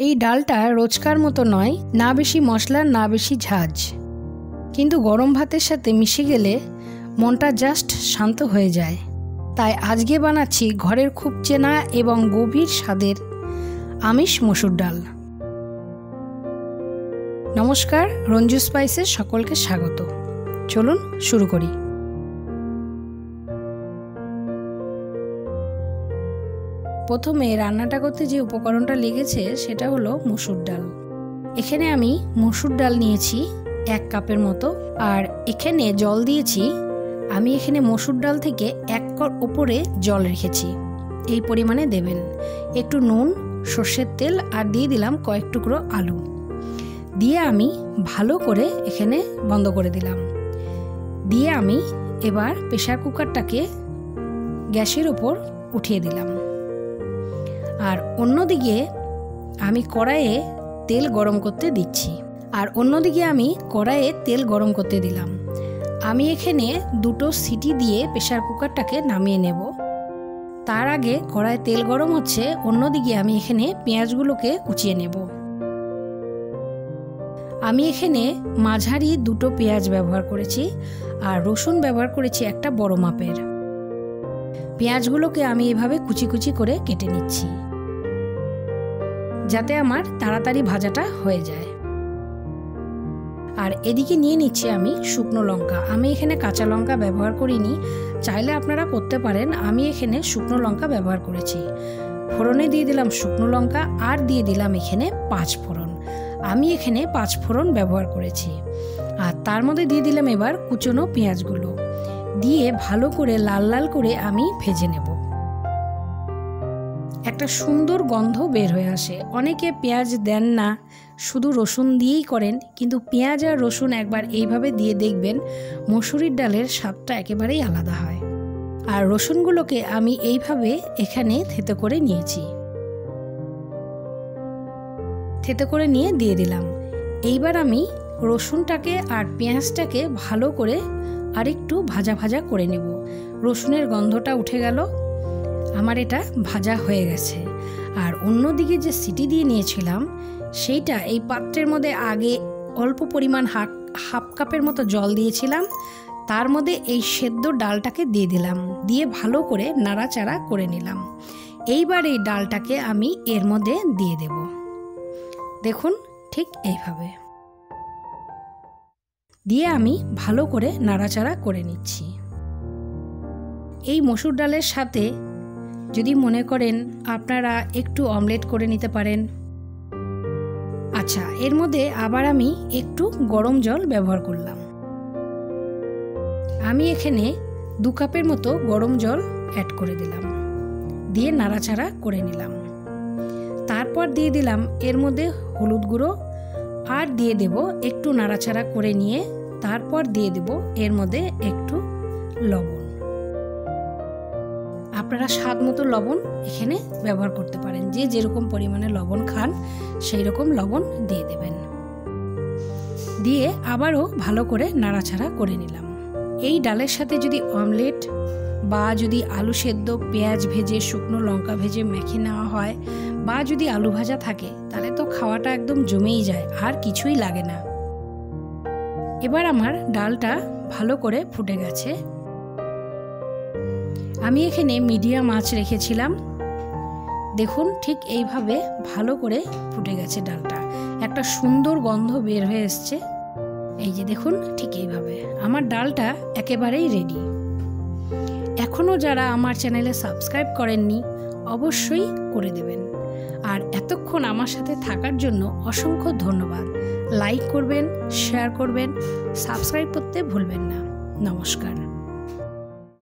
এই ডালটা রোজকার মতো নয়, না বেশি মশলা না বেশি ঝাঁঝ, কিন্তু গরম ভাতের সাথে মিশে গেলে মনটা জাস্ট শান্ত হয়ে যায়। তাই আজকে বানাচ্ছি ঘরের খুব চেনা এবং গভীর স্বাদের আমিষ মসুর ডাল। নমস্কার, রঞ্জু স্পাইসের সকলকে স্বাগত। চলুন শুরু করি। প্রথমে রান্নাটা করতে যে উপকরণটা লেগেছে সেটা হলো মসুর ডাল। এখানে আমি মসুর ডাল নিয়েছি 1 কাপের মতো, আর এখানে জল দিয়েছি। আমি এখানে মসুর ডাল থেকে 1 কাপ উপরে জল রেখেছি, এই পরিমাণে দেবেন। একটু নুন, সর্ষের তেল আর দিয়ে দিলাম কয়েক টুকরো আলু দিয়ে আমি ভালো করে এখানে বন্ধ করে দিলাম। দিয়ে আমি এবার প্রেসার কুকারটাকে গ্যাসের উপর উঠিয়ে দিলাম। আর অন্যদিকে আমি কড়াইয়ে তেল গরম করতে দিলাম। আমি এখানে 2টো সিটি দিয়ে প্রেসার কুকারটাকে নামিয়ে নেব। তার আগে কড়াইয়ে তেল গরম হচ্ছে, অন্যদিকে আমি এখানে পেঁয়াজগুলোকে কুচিয়ে নেব। আমি এখানে মাঝারি 2টো পেঁয়াজ ব্যবহার করেছি, আর রসুন ব্যবহার করেছি একটা বড় মাপের। পেঁয়াজগুলোকে আমি এভাবে কুচি কুচি করে কেটে নিচ্ছি, যাতে আমার তাড়াতাড়ি ভাজাটা হয়ে যায়। আর এদিকে নিয়ে নিচ্ছি আমি শুকনো লঙ্কা। আমি এখানে কাঁচা লঙ্কা ব্যবহার করিনি, চাইলে আপনারা করতে পারেন। আমি এখানে শুকনো লঙ্কা ব্যবহার করেছি। ফোড়নে দিয়ে দিলাম শুকনো লঙ্কা, আর দিয়ে দিলাম এখানে 5 ফোড়ন। আমি এখানে 5 ফোড়ন ব্যবহার করেছি। আর তার মধ্যে দিয়ে দিলাম এবার কুচনো পেঁয়াজগুলো দিয়ে ভালো করে লাল লাল করে আমি ভেজে নেব। একটা সুন্দর গন্ধ বের হয়ে আসে। অনেকে পেঁয়াজ দেন না, শুধু রসুন দিয়েই করেন, কিন্তু পেঁয়াজ আর রসুন একবার এইভাবে দিয়ে দেখবেন মসুরির ডালের স্বাদটা একেবারেই আলাদা হয়। আর রসুনগুলোকে আমি এইভাবে এখানে থেতো করে নিয়েছি। থেতো করে নিয়ে দিয়ে দিলাম। এইবার আমি রসুনটাকে আর পেঁয়াজটাকে ভালো করে আরেকটু ভাজা ভাজা করে নেব। রসুনের গন্ধটা উঠে গেল, আমার এটা ভাজা হয়ে গেছে। আর অন্যদিকে যে সিটি দিয়ে নিয়েছিলাম সেইটা এই পাত্রের মধ্যে আগে অল্প পরিমাণ হাফ কাপের মতো জল দিয়েছিলাম, তার মধ্যে এই সেদ্ধ ডালটাকে দিয়ে দিলাম, দিয়ে ভালো করে নাড়াচাড়া করে নিলাম। এইবার এই ডালটাকে আমি এর মধ্যে দিয়ে দেব। দেখুন, ঠিক এইভাবে দিয়ে আমি ভালো করে নাড়াচাড়া করে নিচ্ছি। এই মসুর ডালের সাথে যদি মনে করেন আপনারা একটু অমলেট করে নিতে পারেন। আচ্ছা, এর মধ্যে আবার আমি একটু গরম জল ব্যবহার করলাম। আমি এখানে 2 কাপের মতো গরম জল অ্যাড করে দিলাম, দিয়ে নাড়াচাড়া করে নিলাম। তারপর দিয়ে দিলাম এর মধ্যে হলুদ গুঁড়ো, আর দিয়ে দেব একটু নাড়াচাড়া করে নিয়ে তারপর দিয়ে দেব এর মধ্যে একটু লবণ। আপনারা স্বাদ মতো লবণ এখানে ব্যবহার করতে পারেন, যে যেরকম পরিমাণে লবণ খান সেই রকম লবণ দিয়ে দেবেন। দিয়ে আবারও ভালো করে নাড়াচাড়া করে নিলাম। এই ডালের সাথে যদি অমলেট বা যদি আলু সেদ্ধ, পেঁয়াজ ভেজে, শুকনো লঙ্কা ভেজে মেখে নেওয়া হয়, বা যদি আলু ভাজা থাকে, তাহলে তো খাওয়াটা একদম জমেই যায়, আর কিছুই লাগে না। এবার আমার ডালটা ভালো করে ফুটে গেছে। আমি এখানে মিডিয়াম আঁচ রেখেছিলাম। দেখুন, ঠিক এইভাবে ভালো করে ফুটে গেছে ডালটা। একটা সুন্দর গন্ধ বের হয়ে এসছে। এই যে দেখুন, ঠিক এইভাবে আমার ডালটা একেবারেই রেডি। এখনও যারা আমার চ্যানেলে সাবস্ক্রাইব করেননি, অবশ্যই করে দেবেন। আর এতক্ষণ আমার সাথে থাকার জন্য অসংখ্য ধন্যবাদ। লাইক করবেন, শেয়ার করবেন, সাবস্ক্রাইব করতে ভুলবেন না। নমস্কার।